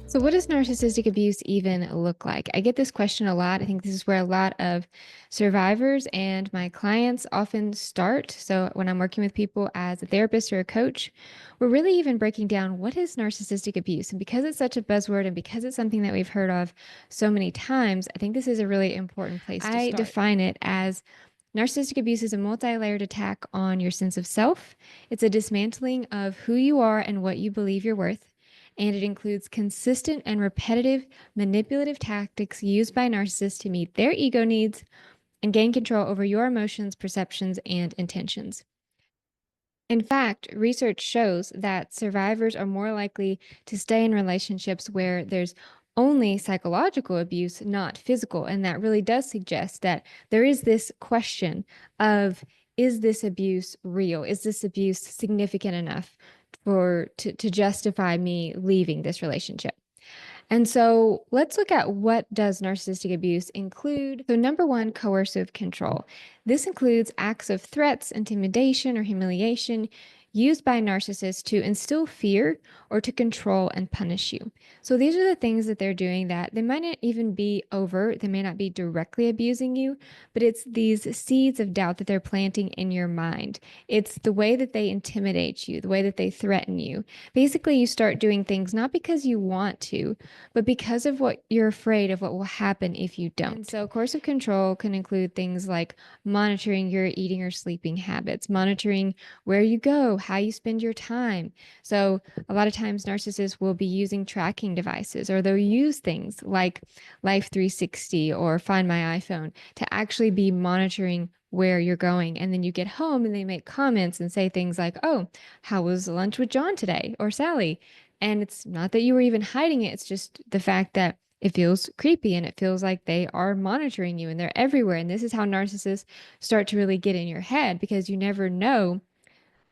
So, what does narcissistic abuse even look like? I get this question a lot. I think this is where a lot of survivors and my clients often start. So, when I'm working with people as a therapist or a coach, we're really even breaking down what is narcissistic abuse. And because it's such a buzzword and because it's something that we've heard of so many times, I think this is a really important place to start. I define it as narcissistic abuse is a multi layered attack on your sense of self. It's a dismantling of who you are and what you believe you're worth, and it includes consistent and repetitive manipulative tactics used by narcissists to meet their ego needs and gain control over your emotions, perceptions, and intentions. In fact, research shows that survivors are more likely to stay in relationships where there's only psychological abuse, not physical. And that really does suggest that there is this question of, is this abuse real? Is this abuse significant enough to justify me leaving this relationship? And so let's look at what does narcissistic abuse include. So number one, coercive control. This includes acts of threats, intimidation, or humiliation used by narcissists to instill fear or to control and punish you. So these are the things that they're doing that they might not even be overt, they may not be directly abusing you, but it's these seeds of doubt that they're planting in your mind. It's the way that they intimidate you, the way that they threaten you. Basically, you start doing things not because you want to, but because of what you're afraid of what will happen if you don't. And so coercive control can include things like monitoring your eating or sleeping habits, monitoring where you go, how you spend your time. So a lot of times narcissists will be using tracking devices, or they'll use things like Life 360 or Find My iPhone to actually be monitoring where you're going. And then you get home and they make comments and say things like, oh, how was lunch with John today or Sally? And it's not that you were even hiding it. It's just the fact that it feels creepy and it feels like they are monitoring you and they're everywhere. And this is how narcissists start to really get in your head, because you never know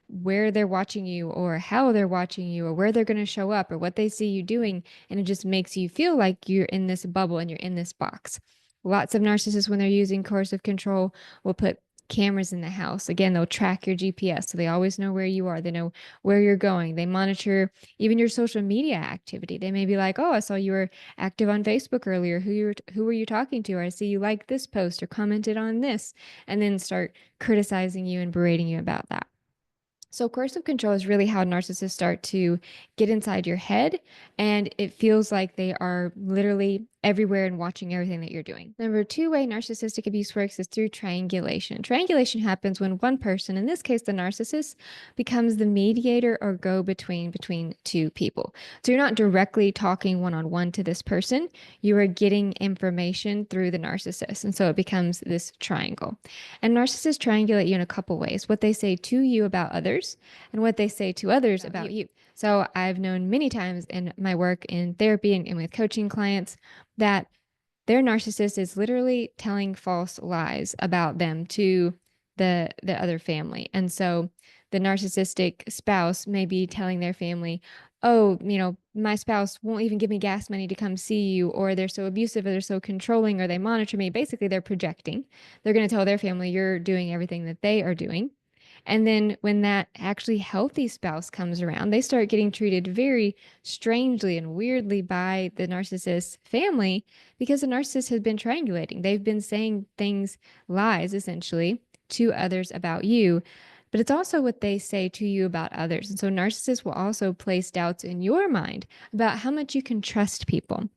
where they're watching you or how they're watching you or where they're going to show up or what they see you doing. And it just makes you feel like you're in this bubble and you're in this box. Lots of narcissists, when they're using coercive control, will put cameras in the house. Again, they'll track your GPS. So they always know where you are. They know where you're going. They monitor even your social media activity. They may be like, oh, I saw you were active on Facebook earlier. Who were you talking to? Or I see you liked this post or commented on this, and then start criticizing you and berating you about that. So coercive control is really how narcissists start to get inside your head, and it feels like they are literally everywhere and watching everything that you're doing. Number two way narcissistic abuse works is through triangulation. Triangulation happens when one person, in this case the narcissist, becomes the mediator or go-between two people. So you're not directly talking one-on-one to this person, you are getting information through the narcissist, and so it becomes this triangle. And narcissists triangulate you in a couple ways: what they say to you about others and what they say to others about you. So I've known many times in my work in therapy and with coaching clients that their narcissist is literally telling false lies about them to the other family. And so the narcissistic spouse may be telling their family, oh, my spouse won't even give me gas money to come see you, or they're so abusive, or they're so controlling, or they monitor me. Basically, they're projecting. They're going to tell their family you're doing everything that they are doing. And then when that actually healthy spouse comes around, they start getting treated very strangely and weirdly by the narcissist's family, because the narcissist has been triangulating. They've been saying things, lies essentially, to others about you. But it's also what they say to you about others. And so narcissists will also place doubts in your mind about how much you can trust people.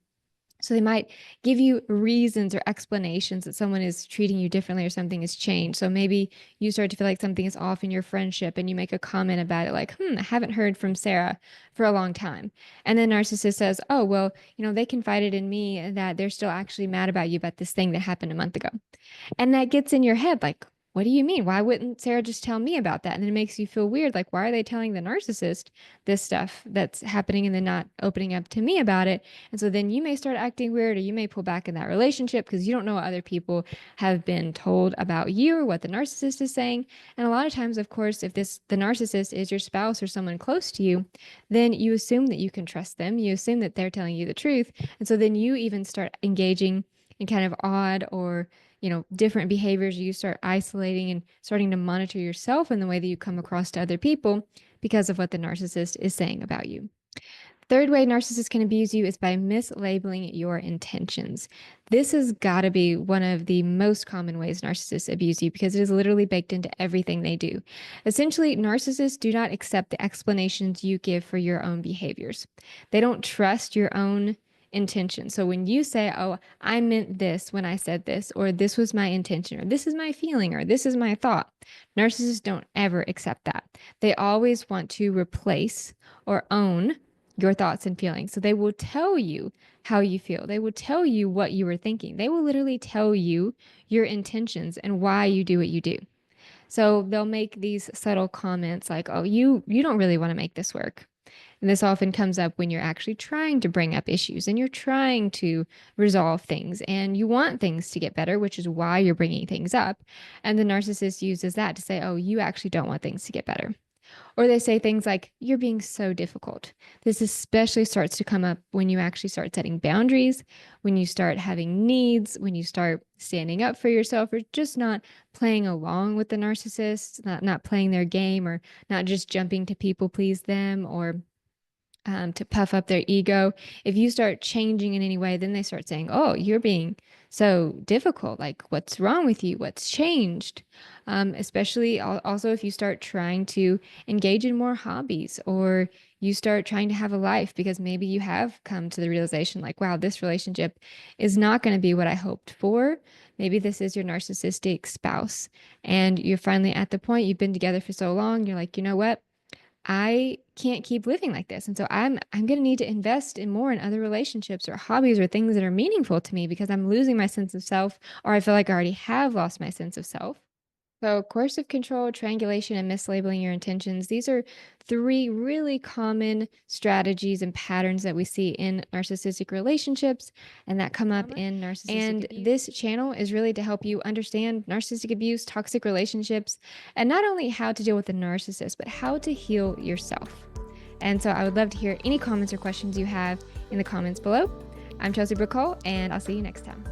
So they might give you reasons or explanations that someone is treating you differently or something has changed. So maybe you start to feel like something is off in your friendship and you make a comment about it like, I haven't heard from Sarah for a long time. And then narcissist says, oh, well, they confided in me that they're still actually mad about you about this thing that happened a month ago. And that gets in your head like, what do you mean? Why wouldn't Sarah just tell me about that? And then it makes you feel weird. Like, why are they telling the narcissist this stuff that's happening and then not opening up to me about it? And so then you may start acting weird, or you may pull back in that relationship because you don't know what other people have been told about you or what the narcissist is saying. And a lot of times, of course, if the narcissist is your spouse or someone close to you, then you assume that you can trust them. You assume that they're telling you the truth. And so then you even start engaging in kind of odd or different behaviors. You start isolating and starting to monitor yourself in the way that you come across to other people because of what the narcissist is saying about you. Third way narcissists can abuse you is by mislabeling your intentions. This has got to be one of the most common ways narcissists abuse you because it is literally baked into everything they do. Essentially, narcissists do not accept the explanations you give for your own behaviors. They don't trust your own intention. So when you say, oh, I meant this when I said this, or this was my intention, or this is my feeling, or this is my thought, narcissists don't ever accept that. They always want to replace or own your thoughts and feelings. So they will tell you how you feel. They will tell you what you were thinking. They will literally tell you your intentions and why you do what you do. So they'll make these subtle comments like, "Oh, you don't really want to make this work." And this often comes up when you're actually trying to bring up issues and you're trying to resolve things and you want things to get better, which is why you're bringing things up. And the narcissist uses that to say, "Oh, you actually don't want things to get better." Or they say things like, "You're being so difficult." This especially starts to come up when you actually start setting boundaries, when you start having needs, when you start standing up for yourself, or just not playing along with the narcissist, not playing their game, or not just jumping to people please them, or to puff up their ego. If you start changing in any way, then they start saying, "Oh, you're being so difficult. Like, what's wrong with you? What's changed?" Especially also if you start trying to engage in more hobbies or you start trying to have a life because maybe you have come to the realization like, wow, this relationship is not going to be what I hoped for. Maybe this is your narcissistic spouse and you're finally at the point you've been together for so long. You're like, you know what? I can't keep living like this. And so I'm going to need to invest in more in other relationships or hobbies or things that are meaningful to me because I'm losing my sense of self, or I feel like I already have lost my sense of self. So, coercive control, triangulation, and mislabeling your intentions. These are three really common strategies and patterns that we see in narcissistic relationships and that come up in narcissistic abuse. This channel is really to help you understand narcissistic abuse, toxic relationships, and not only how to deal with the narcissist, but how to heal yourself. And so I would love to hear any comments or questions you have in the comments below. I'm Chelsea Brickell, and I'll see you next time.